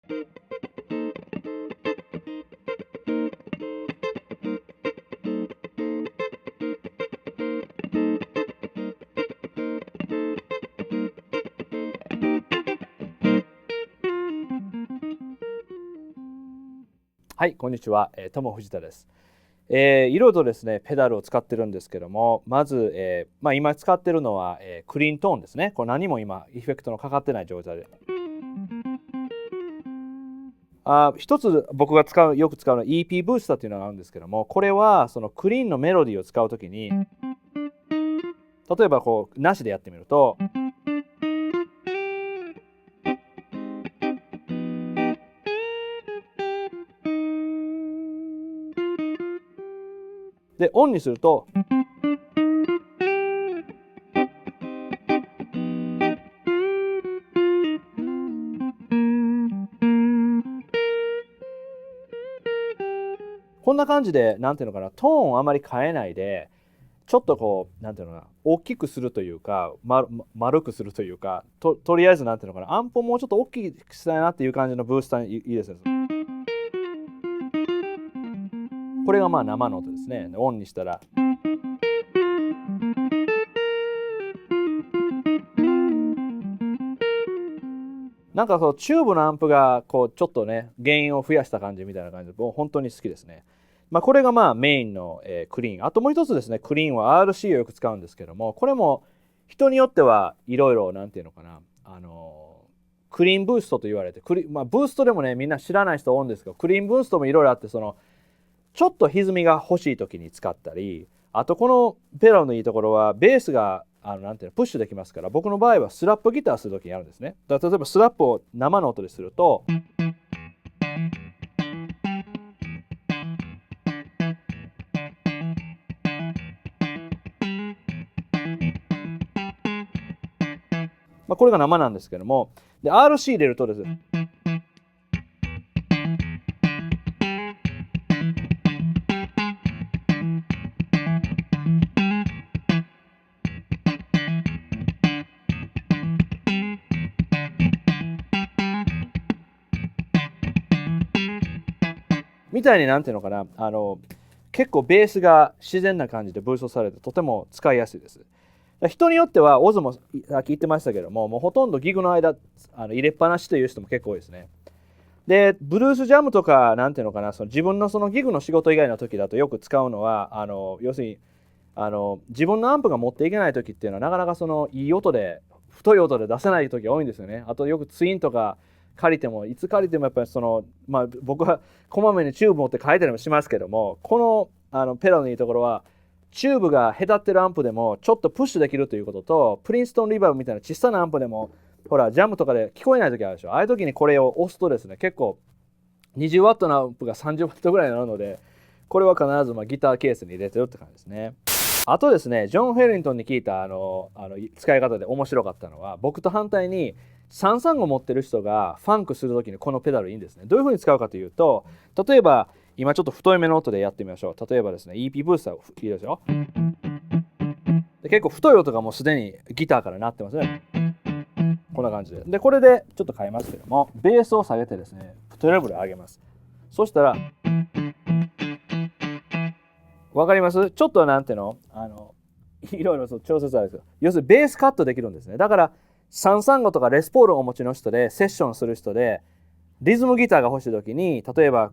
はい、こんにちは。友藤田です。いろいろとですね、ペダルを使ってるんですけども、まず、今使ってるのは、クリーントーンですね。これ何も今、エフェクトのかかってない状態で。一つ僕がよく使うのは EP ブースターっていうのがあるんですけども、これはそのクリーンのメロディーを使うときに、例えばこう、なしでやってみると、で、オンにすると、こんな感じで、なんていうのかな、トーンをあまり変えないで、ちょっとこう、なんていうのかな、大きくするというか、丸くするというか、とりあえずなんていうのかな、アンプをもうちょっと大きくしたいなっていう感じのブースターにいいですね。これがまあ生の音ですね。オンにしたら。なんかそうチューブのアンプがこうちょっとね原因を増やした感じみたいな感じでもう本当に好きですね。これがまあメインの、クリーン。あともう一つですね、クリーンは RC をよく使うんですけども、これも人によってはいろいろなんていうのかな、クリーンブーストと言われてブーストでもねみんな知らない人多いんですけど、クリーンブーストもいろいろあって、そのちょっと歪みが欲しい時に使ったり、あとこのペダルのいいところはベースがなんていうのプッシュできますから、僕の場合はスラップギターする時にあるんですね。だから例えばスラップを生の音ですると、これが生なんですけども、で RC 入れるとですね、みたいになんていうのかな、結構ベースが自然な感じでブーストされてとても使いやすいです。人によってはオズもさっき言ってましたけども、もうほとんどギグの間入れっぱなしという人も結構多いですね。でブルースジャムとかなんていうのかな、その自分のそのギグの仕事以外の時だとよく使うのは要するに自分のアンプが持っていけない時っていうのはなかなかそのいい音で太い音で出せない時が多いんですよね。あとよくツインとか借りてもいつ借りてもやっぱりその僕はこまめにチューブ持って書いたりもしますけども、このペダルのいいところはチューブがへたってるアンプでもちょっとプッシュできるということと、プリンストンリバーブみたいな小さなアンプでもほらジャムとかで聞こえない時あるでしょ。ああいう時にこれを押すとですね、結構20ワットのアンプが30ワットぐらいになるので、これは必ずギターケースに入れてるって感じですね。あとですね、ジョン・フェリントンに聞いた使い方で面白かったのは、僕と反対に335持ってる人がファンクする時にこのペダルいいんですね。どういう風に使うかというと、例えば今ちょっと太いめの音でやってみましょう。例えばですね、EP ブースターをいいですよ。で結構太い音がもうすでにギターから鳴ってますね。こんな感じで。で、これでちょっと変えますけども、ベースを下げてですね、トレブル上げます。そしたら、わかります？ちょっとなんていうのいろいろ調節あるんですよ。要するにベースカットできるんですね。だから335とかレスポールをお持ちの人でセッションする人でリズムギターが欲しい時に、例えば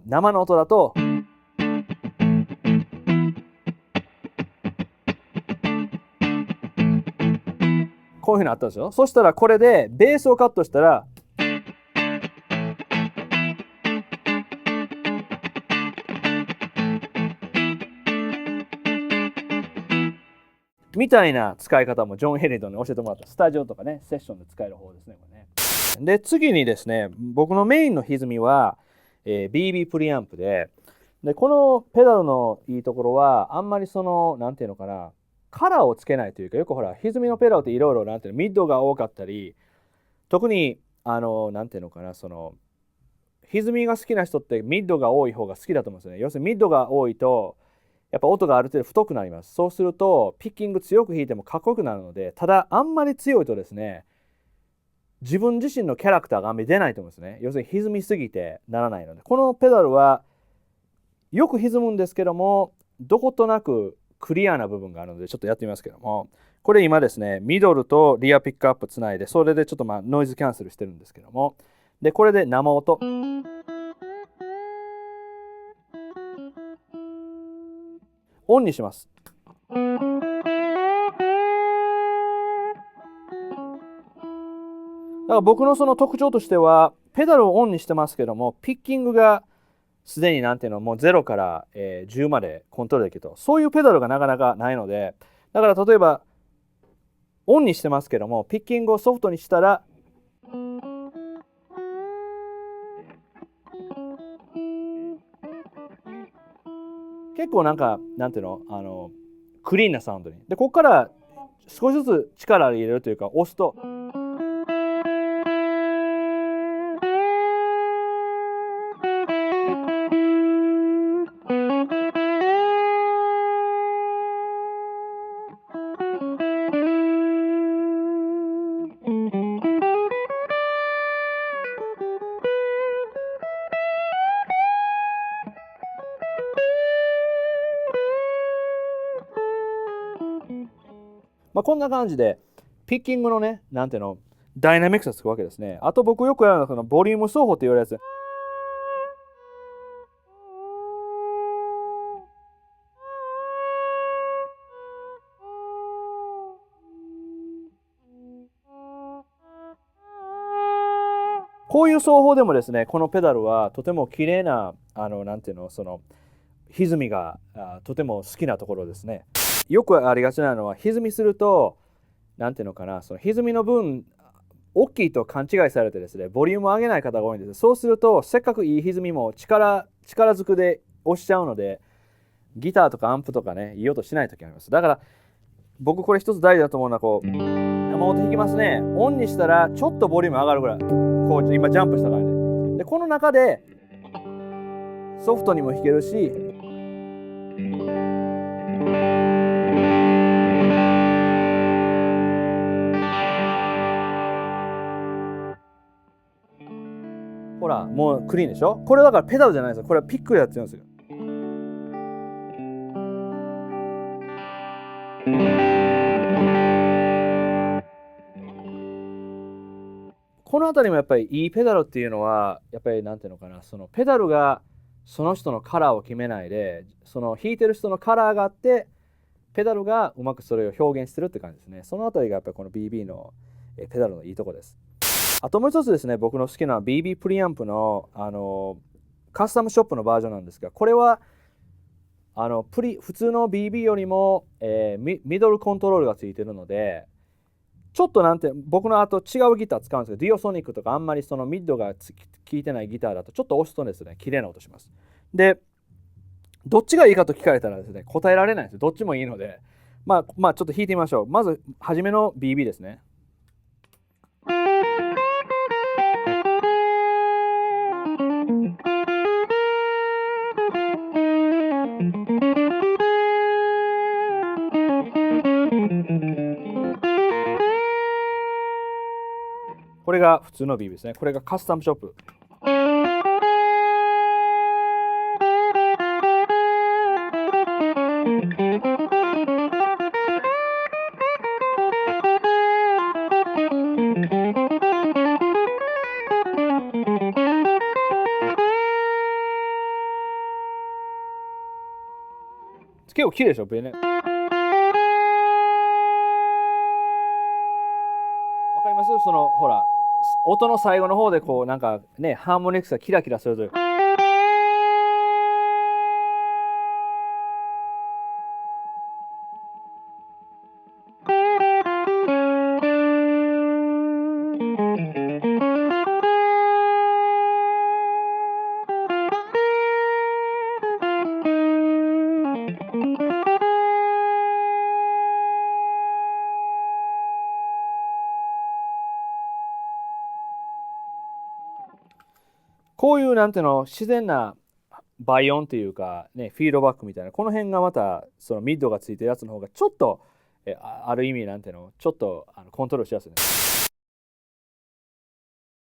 生の音だとこういうふうにあったんですよ。そしたらこれでベースをカットしたらみたいな使い方もジョン・ヘリドンに教えてもらった。スタジオとかね、セッションで使える方ですね、これね。で、次にですね、僕のメインの歪みは、BB プリアンプで、このペダルのいいところは、あんまりその、なんていうのかな、カラーをつけないというか、よくほら、歪みのペダルっていろいろ、なんていうの、ミッドが多かったり、特に、なんていうのかな、その、歪みが好きな人ってミッドが多い方が好きだと思うんですよね。要するにミッドが多いと、やっぱ音がある程度太くなります。そうするとピッキング強く弾いてもかっこよくなるので、ただあんまり強いとですね、自分自身のキャラクターがあんまり出ないと思うんですね。要するに歪みすぎてならないので、このペダルはよく歪むんですけども、どことなくクリアな部分があるのでちょっとやってみますけども、これ今ですね、ミドルとリアピックアップつないで、それでちょっとノイズキャンセルしてるんですけども、でこれで生音オンにします。だから僕のその特徴としては、ペダルをオンにしてますけども、ピッキングがすでになんていうのもう0から、10までコントロールできると、そういうペダルがなかなかないので、だから例えばオンにしてますけども、ピッキングをソフトにしたら結構なんかなんていうの、クリーンなサウンドに。でここから少しずつ力を入れるというか押すと。こんな感じでピッキングのね、なんていうの、ダイナミックさがつくわけですね。あと僕よくやるのはそのボリューム奏法って言われるやつ。こういう奏法でもですね、このペダルはとても綺麗ななんていうの、その歪みがとても好きなところですね。よくありがちなのは歪みすると、なんていうのかな、その歪みの分大きいと勘違いされてですね、ボリュームを上げない方が多いんです。そうするとせっかくいい歪みも力ずくで押しちゃうので、ギターとかアンプとかね、いい音しない時あります。だから僕これ一つ大事だと思うのは、こう生音弾きますね。オンにしたらちょっとボリューム上がるぐらい、こう今ジャンプした感じで、この中でソフトにも弾けるし、ほらもうクリーンでしょ。これだからペダルじゃないですよ。これはピックでやってるんですよ。この辺りもやっぱりいいペダルっていうのは、やっぱりなんていうのかな、そのペダルがその人のカラーを決めないで、その弾いてる人のカラーがあって、ペダルがうまくそれを表現してるって感じですね。その辺りがやっぱりこの BB のペダルのいいとこです。あともう一つですね、僕の好きな BB プリアンプの、カスタムショップのバージョンなんですが、これは普通の BB よりも、ミドルコントロールがついてるので、ちょっとなんて僕の違うギター使うんですけど、ディオソニックとかあんまりそのミッドが効いてないギターだとちょっと押すとですね、綺麗な音します。で、どっちがいいかと聞かれたらですね、答えられないんですよ。どっちもいいので、ちょっと弾いてみましょう。まず初めの BB ですね。これが普通の BB ですね。これがカスタムショップ。結構綺麗でしょ、ベネ。わかります？そのほら音の最後の方でこうなんかね、ハーモニクスがキラキラするという。こういうなんていうの、自然な倍音というか、ね、フィードバックみたいな、この辺がまたそのミッドがついてるやつの方がちょっとある意味なんていうの、ちょっとコントロールしやすいです。